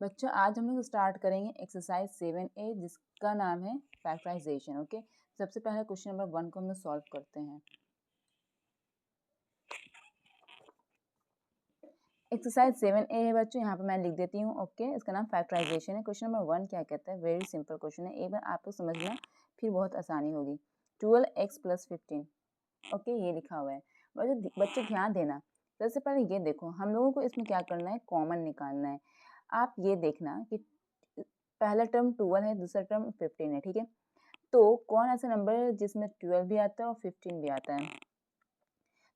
बच्चों आज हम लोग स्टार्ट करेंगे एक्सरसाइज 7A जिसका नाम है फैक्टराइजेशन। ओके, सबसे पहले क्वेश्चन नंबर 1 को हम लोग सॉल्व करते हैं। एक्सरसाइज 7A है बच्चों, यहाँ पे मैं लिख देती हूँ। ओके, इसका नाम फैक्टराइजेशन है। क्वेश्चन नंबर 1 क्या कहता है? वेरी सिंपल क्वेश्चन है, एक बार आपको समझना फिर बहुत आसानी होगी। 12x + 15। ओके, ये लिखा हुआ है। बच्चों ध्यान देना, सबसे पहले ये देखो हम लोगों को इसमें क्या करना है, कॉमन निकालना है। आप ये देखना कि पहला टर्म 12 है, दूसरा टर्म 15 है। ठीक है, तो कौन ऐसा नंबर है जिसमें 12 भी आता है और 15 भी आता है?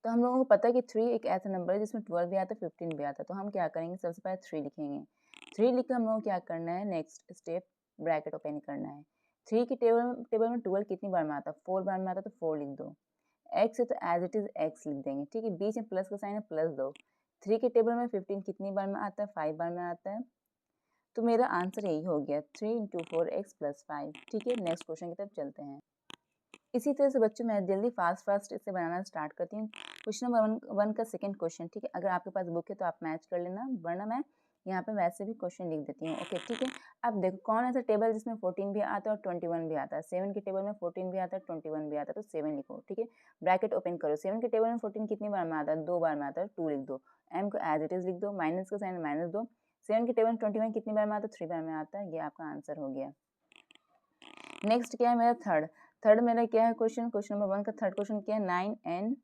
तो हम लोगों को पता है कि 3 एक ऐसा नंबर है जिसमें 12 भी आता है 15 भी आता है। तो हम क्या करेंगे, सबसे पहले 3 लिखेंगे। 3 लिख कर हम लोगों को क्या करना है, नेक्स्ट स्टेप ब्रैकेट ओपन करना है। 3 के टेबल में 12 कितनी बार में आता है? 4 बार में आता है, तो 4 लिख दो। एक्स है तो एज इट इज एक्स लिख देंगे। ठीक है, बीच में प्लस का साइन है, प्लस दो। 3 के टेबल में 15 कितनी बार में आता है? 5 बार में आता है। तो मेरा आंसर यही हो गया, 3 × 4x + 5। ठीक है, नेक्स्ट क्वेश्चन की तरफ चलते हैं। इसी तरह से बच्चों मैं जल्दी फास्ट इसे बनाना स्टार्ट करती हूँ। क्वेश्चन नंबर 1 का सेकंड क्वेश्चन। ठीक है, अगर आपके पास बुक है तो आप मैच कर लेना, वरना मैं यहाँ पे वैसे भी क्वेश्चन लिख देती हूँ। ओके, ठीक है। अब देखो कौन ऐसा टेबल जिसमें 14 भी आता है और 21 भी आता है? 7 के टेबल में 14 भी आता है, 21 भी आता है, तो 7 लिखो। ठीक है, ब्रैकेट ओपन करो। 7 के टेबल में 14 कितनी बार में आता है? 2 बार में आता है, 2 लिख दो। m को एज इट इज लिख दो, माइनस का साइन माइनस दो। 7 के टेबल में 21 कितनी बार में आता है? 3 बार में आता है। ये आपका आंसर हो गया। नेक्स्ट क्या है मेरा थर्ड मेरा क्या है क्वेश्चन नंबर 1 का थर्ड क्वेश्चन क्या है? 9n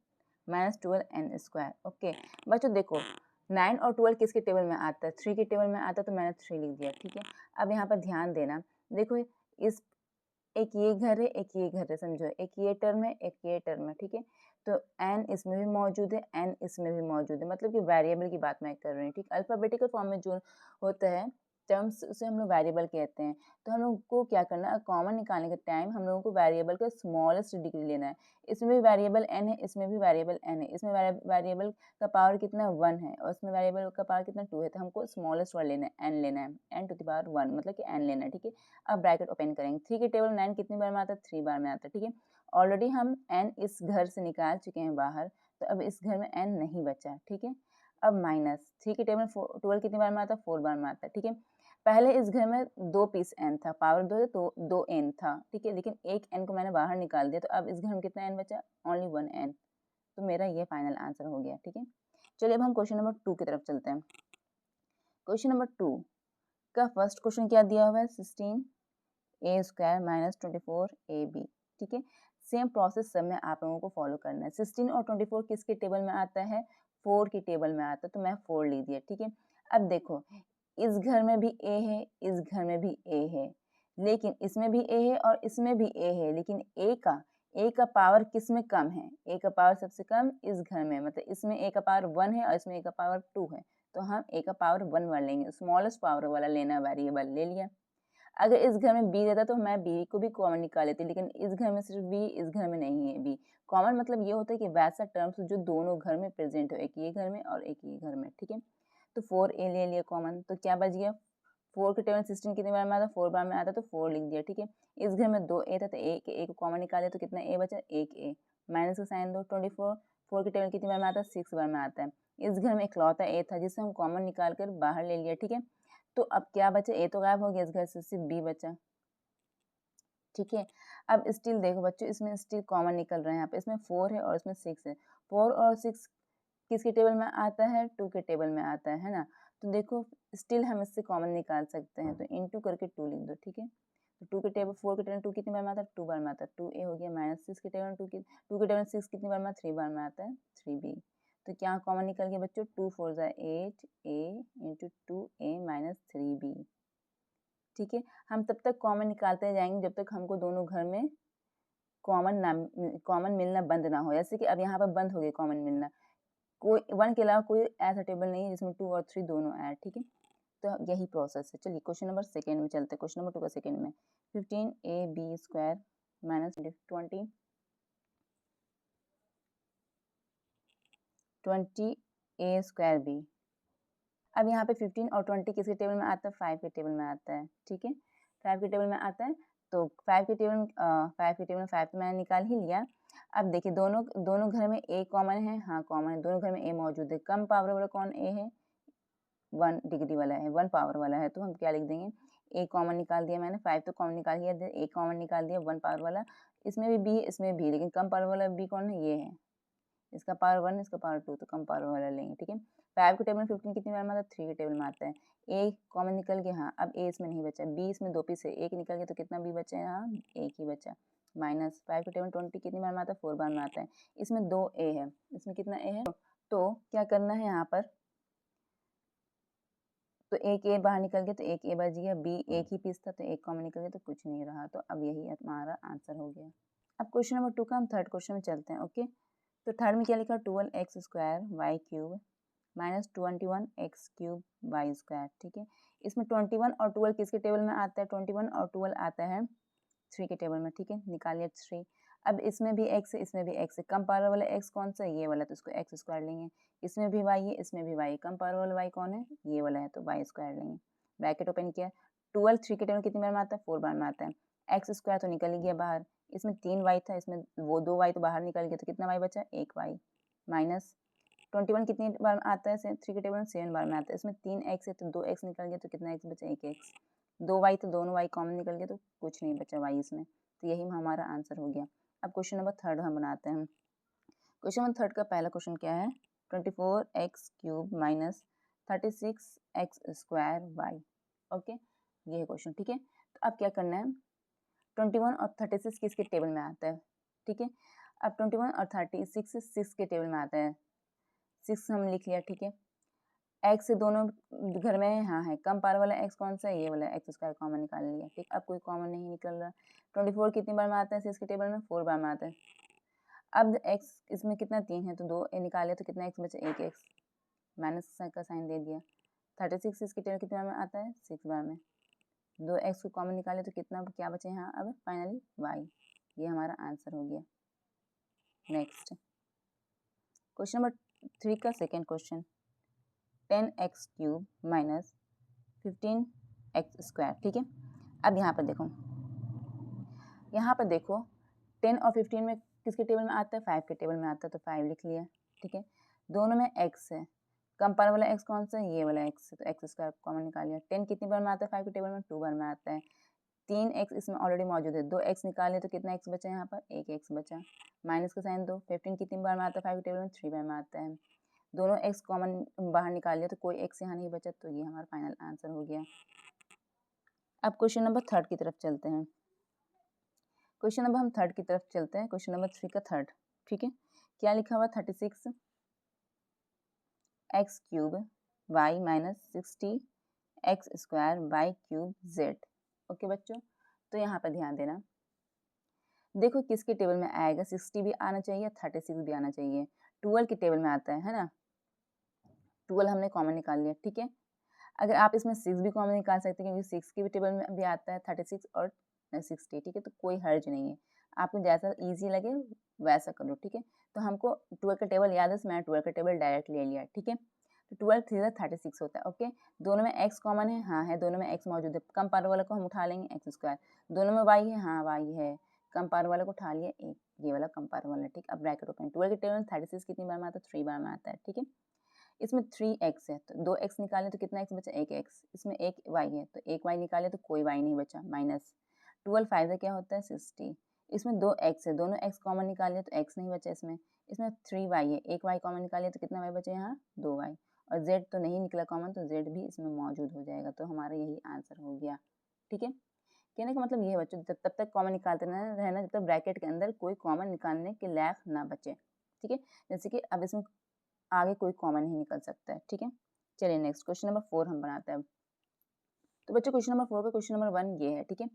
- 12n²। ओके बच्चों देखो 9 और 12 किसके टेबल में आता है? 3 के टेबल में आता है, तो मैंने 3 लिख दिया। ठीक है, अब यहाँ पर ध्यान देना, देखो इस एक ये घर है, एक ये घर है, समझो एक ये टर्म है, एक ये टर्म है। ठीक है, तो n इसमें भी मौजूद है, n इसमें भी मौजूद है, मतलब कि वेरिएबल की बात मैं कर रही हूँ। ठीक, अल्फाबेटिकल फॉर्म में जो होता है टर्म्स उसे हम लोग वेरिएबल कहते हैं। तो हम लोग को क्या करना है, कॉमन निकालने के टाइम हम लोगों को वेरिएबल का स्मॉलेस्ट डिग्री लेना है। इसमें भी वेरिएबल n है, इसमें भी वेरिएबल n है। इसमें वेरिएबल का पावर कितना 1 है और इसमें वेरिएबल का पावर कितना 2 है। तो हमको स्मॉलेस्ट वाला लेना है, n लेना है, n⁻1 मतलब कि n लेना है। ठीक है, अब ब्रैकेट ओपन करेंगे। 3 के टेबल 9 कितनी बार में आता है? 3 बार में आता है। ठीक है, ऑलरेडी हम n इस घर से निकाल चुके हैं बाहर, तो अब इस घर में n नहीं बचा। ठीक है, अब माइनस 3 के टेबल 12 कितनी बार में आता है? 4 बार में आता है। ठीक है, पहले इस घर में 2 पीस n था, पावर 2 है तो 2 n था। ठीक है, लेकिन एक n को मैंने बाहर निकाल दिया, तो अब इस घर में कितना n बचा? Only 1 n। तो मेरा ये फाइनल आंसर हो गया। ठीक है, चलिए अब हम क्वेश्चन नंबर 2 की तरफ चलते हैं। क्वेश्चन नंबर 2 का फर्स्ट क्वेश्चन क्या दिया हुआ है? 16a² - 24ab। ठीक है, सेम प्रोसेस सब में आप लोगों को फॉलो करना है। 16 और 24 किसके टेबल में आता है? 4 के टेबल में आता है, तो मैं 4 लिख दिया। ठीक है, अब देखो इस घर में भी a है, इस घर में भी a है, लेकिन इसमें भी a है और इसमें भी a है, लेकिन a का पावर किस में कम है? a का पावर सबसे कम इस घर में, मतलब इसमें a का पावर 1 है और इसमें a का पावर 2 है, तो हम a का पावर 1 वाला लेंगे, स्मॉलेस्ट पावर वाला लेना वेरिएबल ले लिया। अगर इस घर में b रहता तो मैं b को भी कॉमन निकाल लेती, लेकिन इस घर में सिर्फ b, इस घर में नहीं है b। कॉमन मतलब ये होता है कि वैसा टर्म्स जो दोनों घर में प्रेजेंट हो, एक ये घर में और एक ये घर में। ठीक है, तो 4a ले लिया कॉमन, तो क्या बच गया? 4 के टेबल 16 कितनी बार में आता है? 4 बार में आता है, तो 4 लिख दिया। ठीक है, इस घर में 2a था, तो a को कॉमन निकाले तो कितना a बचा? 1a, माइनस का साइन दो। 24 4 के टेबल कितनी बार में आता है? 6 बार में आता है। इस घर में इकलौता a था जिसे हम कॉमन निकाल कर बाहर ले लिया। ठीक है, तो अब क्या बचा? a तो गायब हो गया, इस घर से सिर्फ b बचा। ठीक है, अब स्टिल देखो बच्चों, इसमें स्टिल कॉमन निकल रहे हैं। यहाँ पे इसमें 4 है और इसमें 6 है। 4 और 6 किसके टेबल में आता है? 2 के टेबल में आता है ना। तो देखो स्टिल हम इससे कॉमन निकाल सकते हैं, तो इनटू करके 2 लिख दो। ठीक है, तो 2 के टेबल 4 के टेबल 2 कितनी बार में आता है? 2 बार में आता है, 2a हो गया, माइनस 6 के टेबल 2 के टेबल 6 कितनी बार में? 3 बार में आता है, 3b। तो क्या कॉमन निकल गया बच्चों? 2 4 8a into 2a minus 3b। ठीक है, हम तब तक कॉमन निकालते जाएंगे जब तक हमको दोनों घर में कॉमन मिलना बंद ना हो। जैसे कि अब यहाँ पर बंद हो गया कॉमन मिलना, कोई 1 के अलावा कोई ऐसा टेबल नहीं है जिसमें 2 और 3 दोनों ऐड। ठीक है, तो यही प्रोसेस है। चलिए क्वेश्चन नंबर सेकेंड में चलते हैं। क्वेश्चन नंबर 2 का सेकेंड में 15ab² - 20a²b। अब यहाँ पे 15 और 20 किसके टेबल में आता है? 5 के टेबल में आता है। ठीक है, 5 के टेबल में आता है, तो 5 के टेबल 5 तो मैंने निकाल ही लिया। अब देखिए दोनों घर में a कॉमन है, हाँ कॉमन है, दोनों घर में a मौजूद है। कम पावर वाला कौन? a है, 1 डिग्री वाला है, 1 पावर वाला है, तो हम क्या लिख देंगे, a कॉमन निकाल दिया मैंने, 5 तो कॉमन निकाल दिया, a कॉमन निकाल दिया, 1 पावर वाला, इसमें भी b है, इसमें भी, लेकिन कम पावर वाला b कौन है, ये है, इसका पावर 1, इसका पावर 2, तो कम पावर वाला लेंगे, ठीक है। 5 के टेबल में 15 कितनी बार में आता है, 3 के टेबल में आता है। a कॉमन निकल गया, हाँ, अब a इसमें नहीं बचा, b इसमें 2 पीस है, एक निकल गया तो कितना b बचा है, यहाँ एक ही बचा, माइनस 5 के टेबल में 20 कितनी बार में आता है, 4 बार में आता है, इसमें 2 a है, इसमें कितना a है, तो क्या करना है यहाँ पर, तो एक ए बाहर निकल गया तो एक ए बच गया, बी एक ही पीस था तो एक कॉमन निकल गया तो कुछ नहीं रहा, तो अब यही हमारा आंसर हो गया। अब क्वेश्चन नंबर 2 का हम थर्ड क्वेश्चन में चलते हैं। ओके, तो थर्ड में क्या लिखा, 12x square y cube minus 21x cube y square, ठीक है। इसमें 21 और 12 किसके टेबल में आता है, 21 और 12 आता है 3 के टेबल में, ठीक है, निकालिए 3। अब इसमें भी x है, इसमें भी x है, कम पावर वाला x कौन सा है, ये वाला, तो इसको x स्क्वायर लेंगे। इसमें भी y है, इसमें भी y है, कम पावर वाला y कौन है, ये वाला है, तो y स्क्वायर लेंगे। ब्रैकेट ओपन किया, 12 3 के टेबल में कितनी बार में आता है, 4 बार में आता है। x स्क्वायर तो निकल ही गया बाहर, इसमें 3 y था, इसमें वो 2 y तो बाहर निकल गया, तो कितना y बचा, 1 y, माइनस 21 कितनी बार में आता है, 3 के टेबल में 7 बार में आता है, इसमें 3x है तो 2x निकल गया, तो कितना x बचा, 1x, 2y तो दोनों y कॉमन निकल गया तो कुछ नहीं बचा y इसमें, तो यही हमारा आंसर हो गया। अब क्वेश्चन नंबर थर्ड हम बनाते हैं। क्वेश्चन नंबर थर्ड का पहला क्वेश्चन क्या है, 24x cube minus 36x square y. Okay, ये है क्वेश्चन, ठीक है। तो अब क्या करना है, 21 और 36 किसके टेबल में आता है, ठीक है। अब 21 और 36 6 के टेबल में आता है, 6 हम लिख लिया, ठीक है। एक्स दोनों घर में है, हाँ है, कम पावर वाला एक्स कौन सा है, ये वाला, एक्स स्क्वायर कॉमन निकाल लिया, ठीक। अब कोई कॉमन नहीं निकल रहा। 24 कितनी बार में आता है, इसके टेबल में 4 बार में आता है। अब एक्स इसमें कितना 3 है तो 2 निकाले तो कितना एक्स बचा, 1 एक्स, माइनस का साइन दे दिया। 36 इसके टेबल कितनी बार में आता है, 6 बार में, 2 एक्स को कॉमन निकाले तो कितना क्या बचे यहाँ, अब फाइनली वाई, ये हमारा आंसर हो गया। नेक्स्ट क्वेश्चन नंबर 3 का second question, 10x cube minus 15x square, ठीक है। अब यहाँ पर देखो 10 और 15 में किसके टेबल में आता है, 5 के टेबल में आता है, तो 5 लिख लिया, ठीक है। दोनों में x है, कम पावर वाला x कौन सा है, ये वाला x है, तो x स्क्वायर कॉमन निकाल लिया। 10 कितनी बार में आता है, 5 के टेबल में 2 बार में आता है। 3x इसमें ऑलरेडी मौजूद है, 2x निकाल लिया तो कितना x बचा यहाँ पर, 1x बचा, माइनस का साइन दो। 15 कितनी बार में आता है, 5 के टेबल में 3 बार में आता है, दोनों x कॉमन बाहर निकाल लिया तो कोई x यहाँ नहीं बचा, तो ये हमारा फाइनल आंसर हो गया। अब क्वेश्चन नंबर थर्ड की तरफ चलते हैं। क्वेश्चन नंबर हम थर्ड की तरफ चलते हैं, क्वेश्चन नंबर 3 का थर्ड, ठीक है। क्या लिखा हुआ, 36x cube y minus 60x square y cube z। Okay बच्चों, तो यहाँ पर ध्यान देना, देखो किसके टेबल में आएगा, 60 भी आना चाहिए, 36 भी आना चाहिए, 12 के टेबल में आता है ना, 12 हमने कॉमन निकाल लिया, ठीक है। अगर आप इसमें 6 भी कॉमन निकाल सकते हैं, क्योंकि 6 के भी टेबल में भी आता है 36 और 60, ठीक है, तो कोई हर्ज नहीं है, आपको जैसा इजी लगे वैसा करो, ठीक है। तो हमको 12 का टेबल याद है, मैंने 12 का टेबल डायरेक्ट ले लिया, ठीक है। तो 12 3 36 होता है, ओके। दोनों में x कॉमन है, हाँ है, दोनों में x मौजूद है, कम पावर वाला को हम उठा लेंगे x स्क्वायर, दोनों में y है, हाँ y है, कम पावर वाला को उठा लिया एक, ये वाला कम पावर वाला, ठीक। अब ब्रैकेट ओपन, 12 के टेबल में 36 कितनी बार में आता है, 3 बार में आता है, ठीक है। इसमें 3x है तो 2x निकाले तो कितना x बचा, 1x, इसमें 1y है तो 1y निकाले तो कोई y नहीं बचा, माइनस 12 फाइव क्या होता है, 60, इसमें 2x है, दोनों x कॉमन निकाले तो x नहीं बचा, इसमें 3y है, 1y कॉमन निकाले तो कितना y बचा, यहाँ 2y, और z तो नहीं निकला कॉमन, तो z भी इसमें मौजूद हो जाएगा, तो हमारा यही आंसर हो गया, ठीक है। कहने का मतलब ये है बच्चों, जब तब तक कॉमन निकालते रहना जब तक ब्रैकेट के अंदर कोई कॉमन निकालने के लायक ना बचे, ठीक है। जैसे कि अब इसमें आगे कोई कॉमन नहीं निकल सकता है, ठीक है। चलिए नेक्स्ट क्वेश्चन नंबर 4 हम बनाते हैं। तो बच्चों क्वेश्चन नंबर 4 का क्वेश्चन नंबर 1 ये है, ठीक है।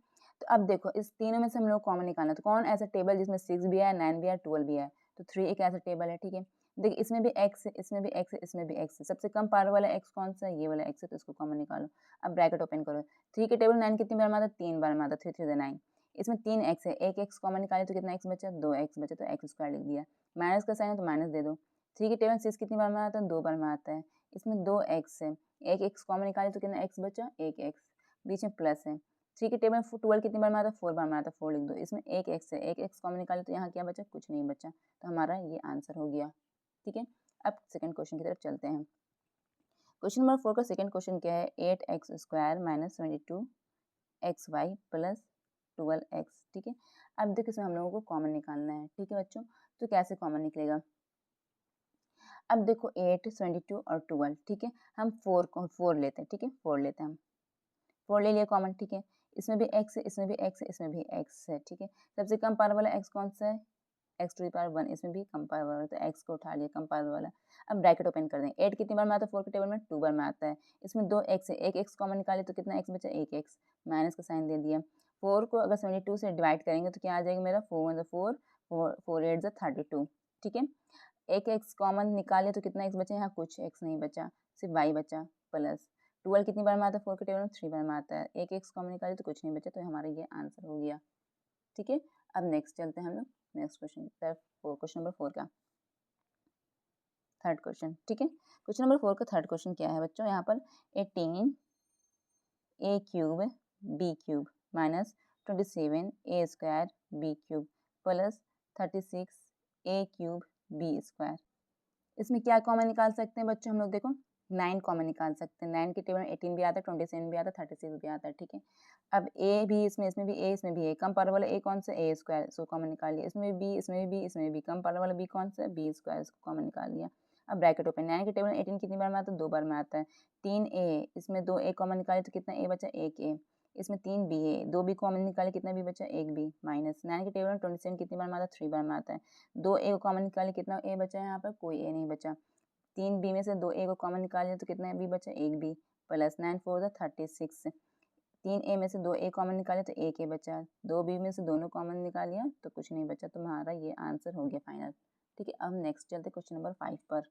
तो अब देखो इस तीनों में से हम लोग कॉमन निकालना है, तो कौन ऐसा टेबल जिसमें 6 भी है, 9 भी है, 12 भी है, तो 3 एक ऐसा टेबल है, ठीक है। देखिए इसमें भी x है, इसमें भी x है, इसमें भी x है, सबसे कम पावर वाला x कौन सा है, ये वाला x है, तो इसको कॉमन निकालो। अब ब्रैकेट ओपन करो, 3 के टेबल 9 कितनी बार में आता है, 3 बार में आता है, 3 3 9, इसमें 3x है, एक x कॉमन निकाले तो कितना x बचा, 2x बचा, तो x स्क्वायर लिख दिया, माइनस का साइन है तो माइनस दे दो। 3 के टेबल 6 कितनी बार में आता है, 2 बार में आता है, इसमें 2x है, एक x कॉमन निकाले तो कितना x बचा, 1x, बीच में प्लस है। 3 के टेबल 12 कितनी बार में आता है, 4 बार में आता है, 4 लिख दो, इसमें 1x है, 1x कॉमन निकाले तो यहाँ क्या बचा, कुछ नहीं बचा, तो हमारा ये आंसर हो गया, ठीक है। अब सेकंड क्वेश्चन की तरफ चलते हैं। क्वेश्चन नंबर 4 का सेकंड क्वेश्चन क्या है, 8x² minus 22xy plus 12x। ठीक है, अब देखो इसमें हम लोगों को कॉमन निकालना है। ठीक है बच्चों, तो कैसे कॉमन निकलेगा, अब देखो 8, 22 और 12। ठीक है, हम 4 लेते हैं। ठीक है, 4 लेते हैं हम, 4 ले लिया कॉमन। ठीक है, इसमें भी x है, इसमें भी x है, इसमें भी x है। ठीक है, सबसे कम पावर वाला x कौन सा है, x टू द पावर 1, इसमें भी कम पावर वाला, तो x को उठा लिया कम पावर वाला। अब ब्रैकेट ओपन कर देंगे। 8 कितनी बार में आता है, 4 के टेबल में 2 बार में आता है। इसमें 2 x है, एक x कॉमन निकाले तो कितना x बचा, एक x, माइनस का साइन दे दिया। 4 को अगर 72 से डिवाइड करेंगे तो क्या आ जाएगा मेरा, 4 1 4, 4 8 32। ठीक है, एक x कॉमन निकाले तो कितना x बचा, यहाँ कुछ x नहीं बचा, सिर्फ y बचा। प्लस 12 कितनी बार में आता है, 4 के टेबल में 3 बार में आता है। एक x कॉमन निकाले तो कुछ नहीं बचा, तो हमारा ये आंसर हो गया। ठीक है, अब नेक्स्ट चलते हैं हम लोग नेक्स्ट क्वेश्चन की तरफ, क्वेश्चन नंबर 4 का थर्ड क्वेश्चन। ठीक है, क्वेश्चन नंबर 4 का थर्ड क्वेश्चन क्या है बच्चों, यहाँ पर 18 a cube b cube minus 27 a square b cube plus 36 a cube b square. इसमें क्या कॉमन निकाल सकते हैं बच्चों हम लोग, देखो 9 कॉमन निकाल सकते हैं। 9 के टेबल में 18 भी आता है, 27 भी आता है, 36 भी आता है। ठीक है, अब a भी इसमें भी a, इसमें भी a, कम पावर वाला a कौन सा, a स्क्वायर, सो कॉमन निकाल लिया। इसमें भी b, इसमें भी b, इसमें भी कम पावर वाला b कौन सा, b स्क्वायर, इसको कॉमन निकाल लिया। अब ब्रैकेट ओपन, 9 के टेबल में 18 कितनी बार में आता है, 2 बार में आता है। 3a, इसमें 2a कॉमन निकाले तो कितना a बचा, 1a। इसमें 3b है, 2b कॉमन निकाले कितना b बचा, 1b माइनस 9 के टेबल में 27 कितनी बार में आता है, 3 बार में आता है। 2a को कॉमन निकाले कितना a बचा, यहाँ पर कोई a नहीं बचा। 3b में से 2a को कॉमन निकाल लिया तो कितना b बचा, 1b प्लस 9 4 36। 3a में से 2a कॉमन निकाले तो 1a बचा, 2b में से दोनों कॉमन निकाल लिया तो कुछ नहीं बचा, तो हमारा ये आंसर हो गया फाइनल। ठीक है, अब नेक्स्ट चलते क्वेश्चन नंबर 5 पर।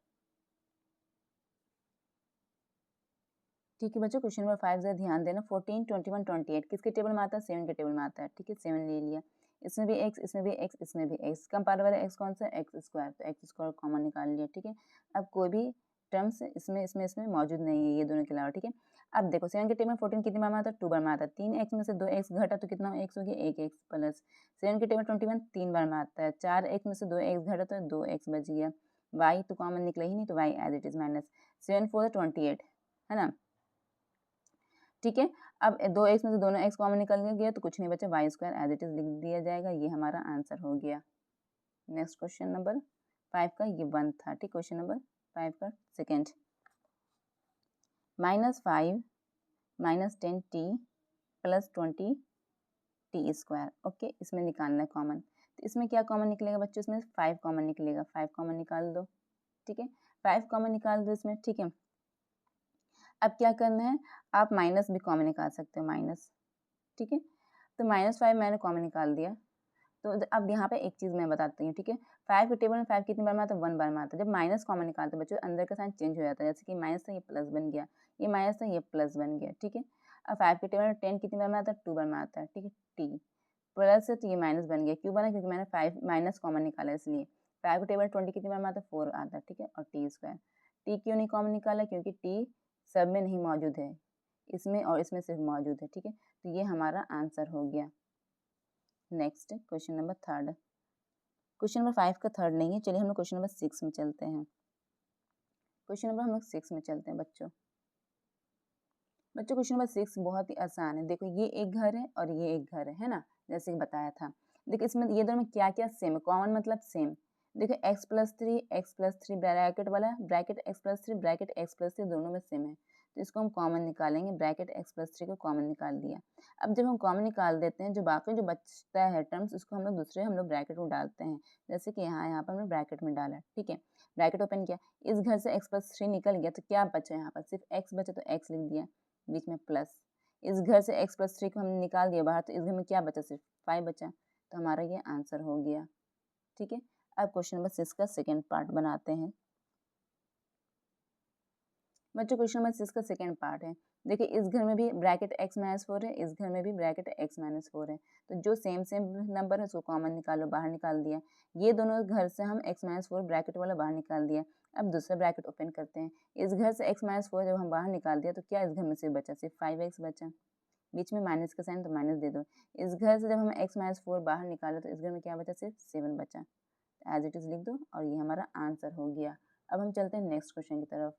ठीक है बच्चों, क्वेश्चन नंबर 5 से ध्यान देना। 14, 21, 28 किसके टेबल में आता है, 7 के टेबल में आता है। ठीक है, 7 ले लिया, इसमें भी x, इसमें भी x, इसमें भी x, कम पावर वाला x कौन सा, x स्क्वायर, तो x स्क्वायर कॉमन निकाल लिया। ठीक है, अब कोई भी टर्म्स इसमें मौजूद नहीं है, ये दोनों के अलावा। ठीक है, अब देखो 7 के टेबल में 14 कितनी बार में आता है, 2 बार में आता है। 3x में से 2x घटा तो कितना x हो गया, 1x प्लस 7 के टेबल 21 3 बार में आता है। 4x में से 2x घटा तो 2x बच गया, y तो कॉमन निकला ही नहीं, तो y as it is minus 7 4 28 है ना। ठीक है, अब 2x में से दोनों x कॉमन निकल गया तो कुछ नहीं बचा, y square as it is लिख दिया जाएगा। ये हमारा आंसर हो गया। नेक्स्ट क्वेश्चन नंबर 5 का ये 1 था। ठीक, क्वेश्चन नंबर 5 का second, -5 -10t plus 20t square. Okay, इसमें निकालना है कॉमन, तो इसमें क्या कॉमन निकलेगा बच्चों, इसमें 5 कॉमन निकलेगा। 5 कॉमन निकाल दो। ठीक है, 5 कॉमन निकाल दो इसमें। ठीक है, अब क्या करना है, आप माइनस भी कॉमन निकाल सकते हो, माइनस। ठीक है, तो -5 मैंने कॉमन निकाल दिया। तो अब यहाँ पे एक चीज़ मैं बताती हूँ। ठीक है, 5 के टेबल में 5 कितनी बार में आता है, 1 बार में आता है। जब माइनस कॉमन निकालते हैं बच्चों, अंदर का साइन चेंज हो जाता है, जैसे कि माइनस था ये प्लस बन गया, ये माइनस था ये प्लस बन गया। ठीक है, अब 5 के टेबल में 10 कितनी बार में आता है, 2 बार में आता है। ठीक है, टी प्लस है तो ये माइनस बन गया, क्यों बना, क्योंकि मैंने 5 माइनस कॉमन निकाला इसलिए। 5 के टेबल 20 कितनी बार में आता है, 4 आता है। ठीक है, और टी स्क्वायर, टी क्यों नहीं कॉमन निकाला, क्योंकि टी सब में नहीं मौजूद है, इसमें और इसमें सिर्फ मौजूद है। ठीक है, तो ये हमारा आंसर हो गया। Next question number third, question number 5 का थर्ड नहीं है, चलिए हम लोग क्वेश्चन नंबर 6 में चलते हैं। क्वेश्चन नंबर हम लोग 6 में चलते हैं बच्चों। क्वेश्चन नंबर 6 बहुत ही आसान है। देखो ये एक घर है और ये एक घर है ना, जैसे कि बताया था। देखो इसमें ये दोनों में क्या क्या सेम है, कॉमन मतलब सेम। देखो x प्लस थ्री ब्रैकेट वाला, bracket x plus three, bracket x plus three दोनों में सेम है, तो इसको हम कॉमन निकालेंगे। ब्रैकेट x प्लस थ्री को कॉमन निकाल दिया। अब जब हम कॉमन निकाल देते हैं, जो बाकी जो बचता है टर्म्स, उसको हम लोग ब्रैकेट में डालते हैं, जैसे कि यहाँ पर हमने ब्रैकेट में डाला। ठीक है, ब्रैकेट ओपन किया, इस घर से x प्लस थ्री निकल गया तो क्या बचा, यहाँ पर सिर्फ x बचा तो x लिख दिया, बीच में प्लस। इस घर से x प्लस थ्री को हमने निकाल दिया बाहर, तो इस घर में क्या बचा, सिर्फ 5 बचा, तो हमारा ये आंसर हो गया। ठीक है, अब क्वेश्चन नंबर 6 का सेकेंड पार्ट बनाते हैं। क्वेश्चन नंबर 6 का सेकेंड पार्ट है। देखिए इस घर में भी ब्रैकेट x माइनस 4 है, इस घर में भी ब्रैकेट x माइनस 4 है, तो जो सेम नंबर है उसको कॉमन निकालो, बाहर निकाल दिया। ये दोनों घर से हम x माइनस 4 ब्रैकेट वाला बाहर निकाल दिया। अब दूसरा ब्रैकेट ओपन करते हैं। इस घर से x माइनस 4 जब हम बाहर निकाल दिया तो क्या इस घर में से बचा, सिर्फ 5x बचा, बीच में माइनस का साइन तो माइनस दे दो। इस घर से जब हम x माइनस 4 बाहर निकाले तो इस घर में क्या बचा, सिर्फ 7 बचा, एज इट इज लिख दो, और ये हमारा आंसर हो गया। अब हम चलते हैं नेक्स्ट क्वेश्चन की तरफ।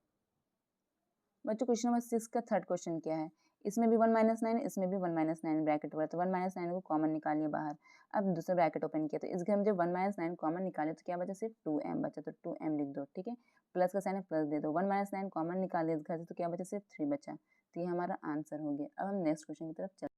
बच्चों क्वेश्चन नंबर 6 का थर्ड क्वेश्चन क्या है, इसमें भी 1 - 9, इसमें भी 1 - 9 ब्रैकेट हुआ, तो 1 - 9 को कॉमन निकालिए बाहर। अब दूसरा ब्रैकेट ओपन किया, तो इस घर में जब 1 - 9 कॉमन निकाले तो क्या बचा, सिर्फ 2m बचा, तो 2m लिख दो, ठीक है। प्लस का साइन है, प्लस दे दो। 1 - 9 कॉमन निकाल दिया इस घर से, तो क्या बचा, सिर्फ 3 बचा, तो ये हमारा आंसर हो गया। अब हम नेक्स्ट क्वेश्चन की तरफ चलते हैं।